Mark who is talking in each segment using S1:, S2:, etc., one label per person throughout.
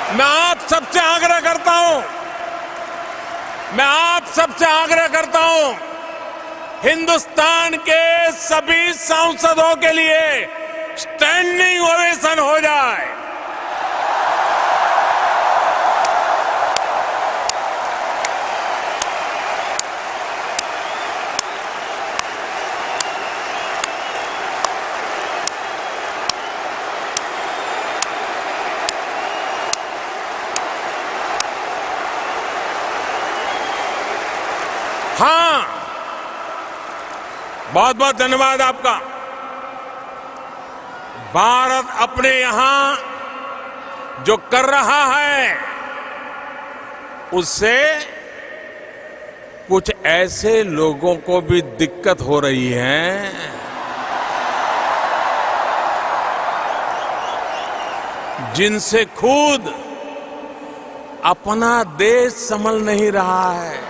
S1: मैं आप सबसे आग्रह करता हूं, हिंदुस्तान के सभी सांसदों के लिए स्टैंडिंग ओवेशन हो जाए। हाँ, बहुत बहुत धन्यवाद आपका। भारत अपने यहां जो कर रहा है उससे कुछ ऐसे लोगों को भी दिक्कत हो रही है जिनसे खुद अपना देश संभल नहीं रहा है।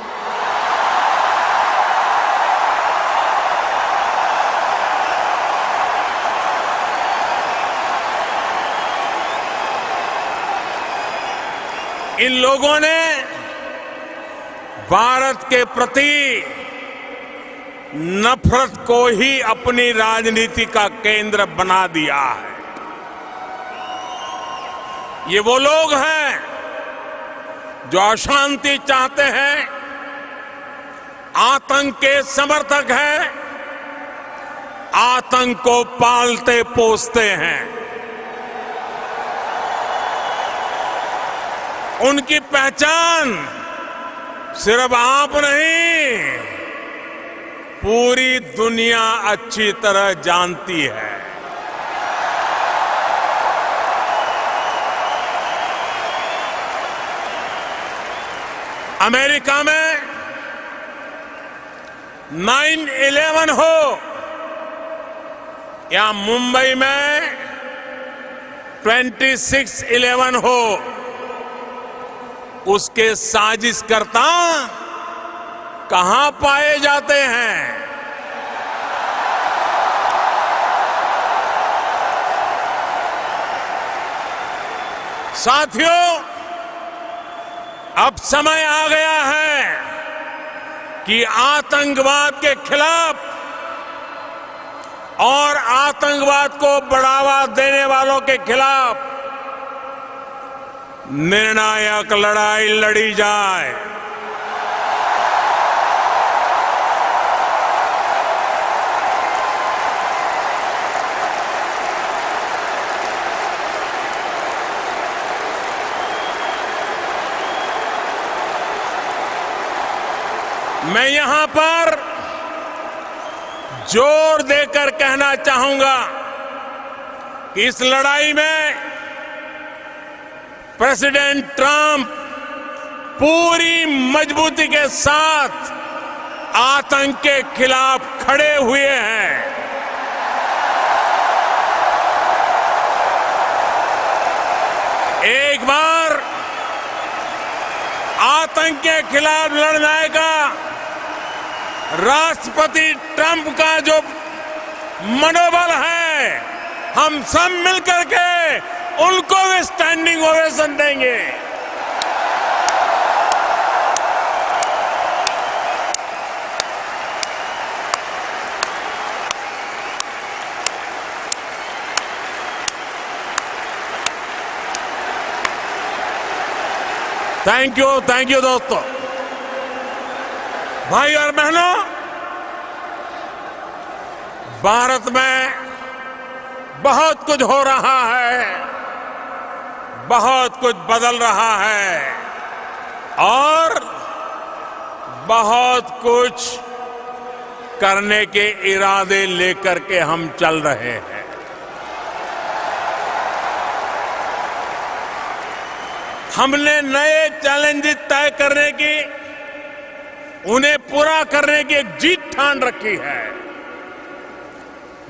S1: इन लोगों ने भारत के प्रति नफरत को ही अपनी राजनीति का केंद्र बना दिया है। ये वो लोग हैं जो अशांति चाहते हैं, आतंक के समर्थक हैं, आतंक को पालते पोसते हैं। उनकी पहचान सिर्फ आप नहीं, पूरी दुनिया अच्छी तरह जानती है। अमेरिका में 9/11 हो या मुंबई में 26/11 हो, उसके साजिशकर्ता कहां पाए जाते हैं? साथियों, अब समय आ गया है कि आतंकवाद के खिलाफ और आतंकवाद को बढ़ावा देने वालों के खिलाफ निर्णायक लड़ाई लड़ी जाए। मैं यहां पर जोर देकर कहना चाहूंगा कि इस लड़ाई में प्रेसिडेंट ट्रंप पूरी मजबूती के साथ आतंक के खिलाफ खड़े हुए हैं। एक बार आतंक के खिलाफ लड़ने का राष्ट्रपति ट्रंप का जो मनोबल है, हम सब मिलकर के उनको भी स्टैंडिंग ओवेशन देंगे। थैंक यू दोस्तों, भाई और बहनों। भारत में बहुत कुछ हो रहा है, बहुत कुछ बदल रहा है और बहुत कुछ करने के इरादे लेकर के हम चल रहे हैं। हमने नए चैलेंजेस तय करने की, उन्हें पूरा करने की एक जीत ठान रखी है।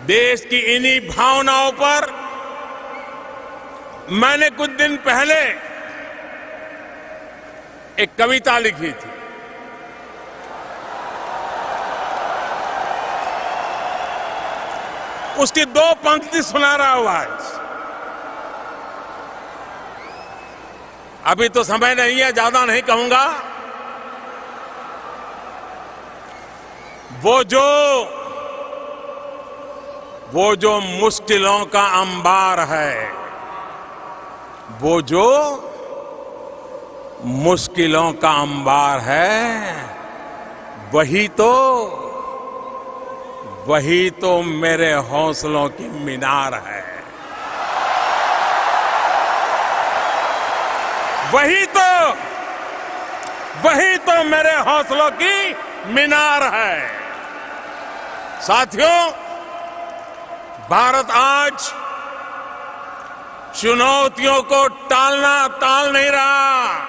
S1: देश की इन्हीं भावनाओं पर मैंने कुछ दिन पहले एक कविता लिखी थी। उसकी 2 पंक्ति सुना रहा हूं आज। अभी तो समय नहीं है, ज्यादा नहीं कहूंगा। वो जो मुश्किलों का अंबार है, वो जो मुश्किलों का अंबार है, वही तो मेरे हौसलों की मीनार है। वही तो मेरे हौसलों की मीनार है। साथियों, भारत आज चुनौतियों को टाल नहीं रहा,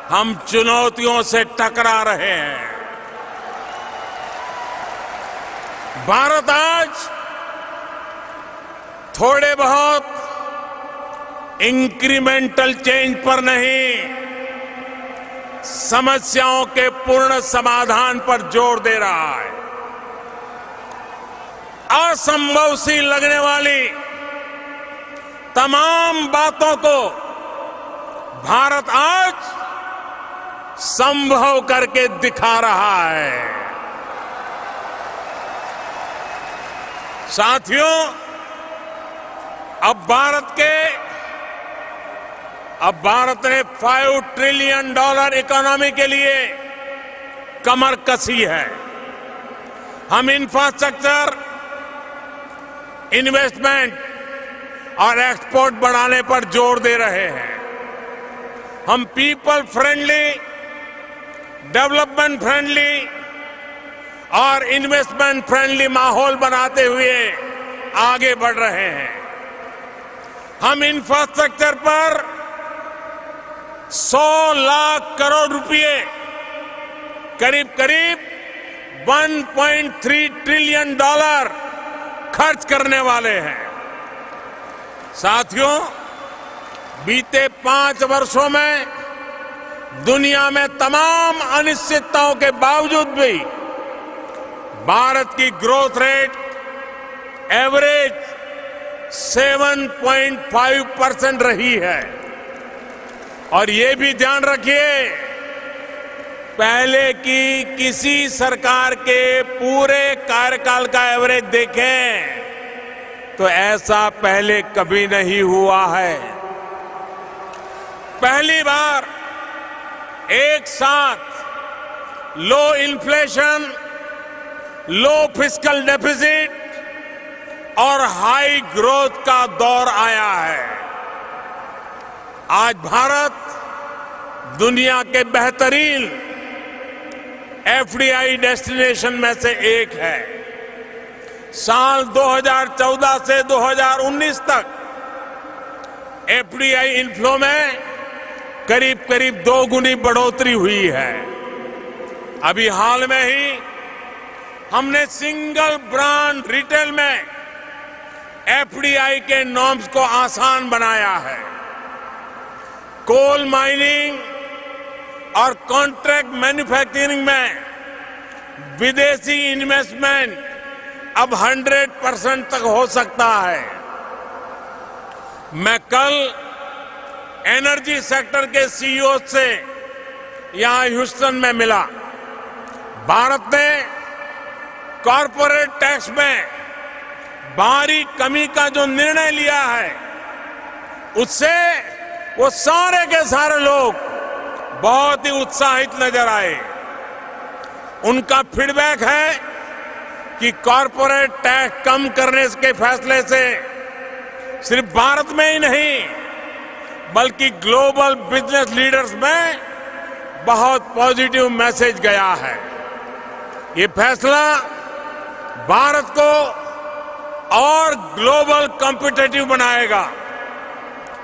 S1: हम चुनौतियों से टकरा रहे हैं। भारत आज थोड़े बहुत इंक्रीमेंटल चेंज पर नहीं, समस्याओं के पूर्ण समाधान पर जोर दे रहा है। असंभव सी लगने वाली तमाम बातों को भारत आज संभव करके दिखा रहा है। साथियों, अब भारत ने $5 ट्रिलियन इकोनॉमी के लिए कमर कसी है। हम इंफ्रास्ट्रक्चर, इन्वेस्टमेंट और एक्सपोर्ट बढ़ाने पर जोर दे रहे हैं। हम पीपल फ्रेंडली, डेवलपमेंट फ्रेंडली और इन्वेस्टमेंट फ्रेंडली माहौल बनाते हुए आगे बढ़ रहे हैं। हम इंफ्रास्ट्रक्चर पर 100 लाख करोड़ रुपए, करीब 1.3 ट्रिलियन खर्च करने वाले हैं। साथियों, बीते 5 वर्षों में दुनिया में तमाम अनिश्चितताओं के बावजूद भी भारत की ग्रोथ रेट एवरेज 7.5% रही है। और ये भी ध्यान रखिए, पहले की किसी सरकार के पूरे कार्यकाल का एवरेज देखें तो ऐसा पहले कभी नहीं हुआ है। पहली बार एक साथ लो इन्फ्लेशन, लो फिस्कल डेफिसिट और हाई ग्रोथ का दौर आया है। आज भारत दुनिया के बेहतरीन एफडीआई डेस्टिनेशन में से एक है। साल 2014 से 2019 तक एफडीआई इनफ्लो में करीब 2 गुनी बढ़ोतरी हुई है। अभी हाल में ही हमने सिंगल ब्रांड रिटेल में एफडीआई के नॉर्म्स को आसान बनाया है। कोल माइनिंग और कॉन्ट्रैक्ट मैन्युफैक्चरिंग में विदेशी इन्वेस्टमेंट अब 100% तक हो सकता है। मैं कल एनर्जी सेक्टर के सीईओ से यहां ह्यूस्टन में मिला। भारत ने कॉरपोरेट टैक्स में भारी कमी का जो निर्णय लिया है, उससे वो सारे के सारे लोग बहुत ही उत्साहित नजर आए। उनका फीडबैक है कि कॉरपोरेट टैक्स कम करने के फैसले से सिर्फ भारत में ही नहीं बल्कि ग्लोबल बिजनेस लीडर्स में बहुत पॉजिटिव मैसेज गया है। ये फैसला भारत को और ग्लोबल कॉम्पिटिटिव बनाएगा।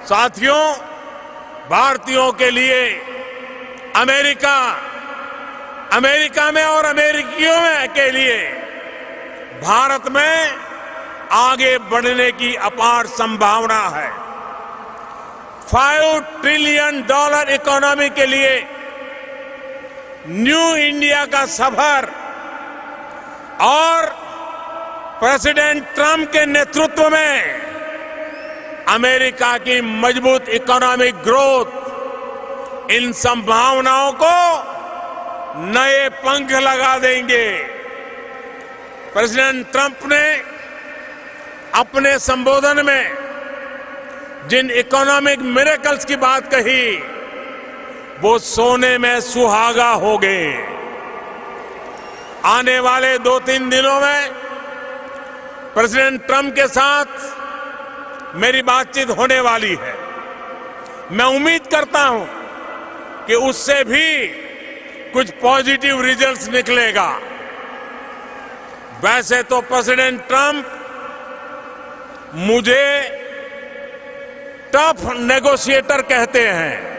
S1: साथियों, भारतीयों के लिए अमेरिका में और अमेरिकियों में के लिए भारत में आगे बढ़ने की अपार संभावना है। $5 ट्रिलियन इकोनॉमी के लिए न्यू इंडिया का सफर और प्रेसिडेंट ट्रंप के नेतृत्व में अमेरिका की मजबूत इकोनॉमिक ग्रोथ इन संभावनाओं को नए पंख लगा देंगे। प्रेसिडेंट ट्रंप ने अपने संबोधन में जिन इकोनॉमिक मिरेकल्स की बात कही वो सोने में सुहागा हो गए। आने वाले 2-3 दिनों में प्रेसिडेंट ट्रंप के साथ मेरी बातचीत होने वाली है। मैं उम्मीद करता हूं कि उससे भी कुछ पॉजिटिव रिजल्ट्स निकलेगा। वैसे तो प्रेसिडेंट ट्रंप मुझे टफ नेगोशिएटर कहते हैं,